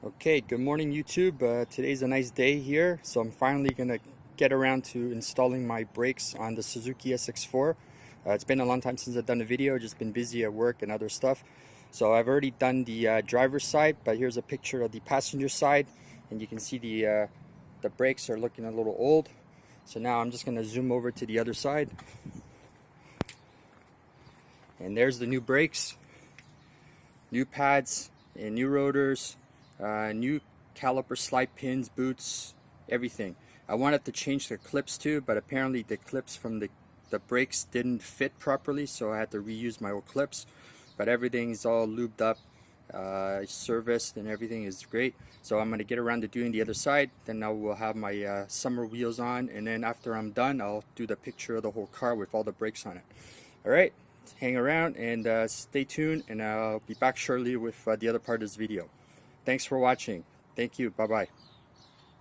Okay, good morning YouTube. Today's a nice day here, so I'm finally gonna get around to installing my brakes on the Suzuki SX4. It's been a long time since I've done a video, just been busy at work and other stuff. So I've already done the driver's side, but here's a picture of the passenger side, and you can see the brakes are looking a little old. So now I'm just gonna zoom over to the other side, and there's the new brakes, new pads and new rotors. New caliper slide pins, boots, everything. I wanted to change the clips too, but apparently the clips from the brakes didn't fit properly, so I had to reuse my old clips. But everything's all lubed up, serviced, and everything is great. So I'm gonna get around to doing the other side. Then I will have my summer wheels on, and then after I'm done, I'll do the picture of the whole car with all the brakes on it. All right, hang around and stay tuned, and I'll be back shortly with the other part of this video. Thanks for watching. Thank you. Bye-bye.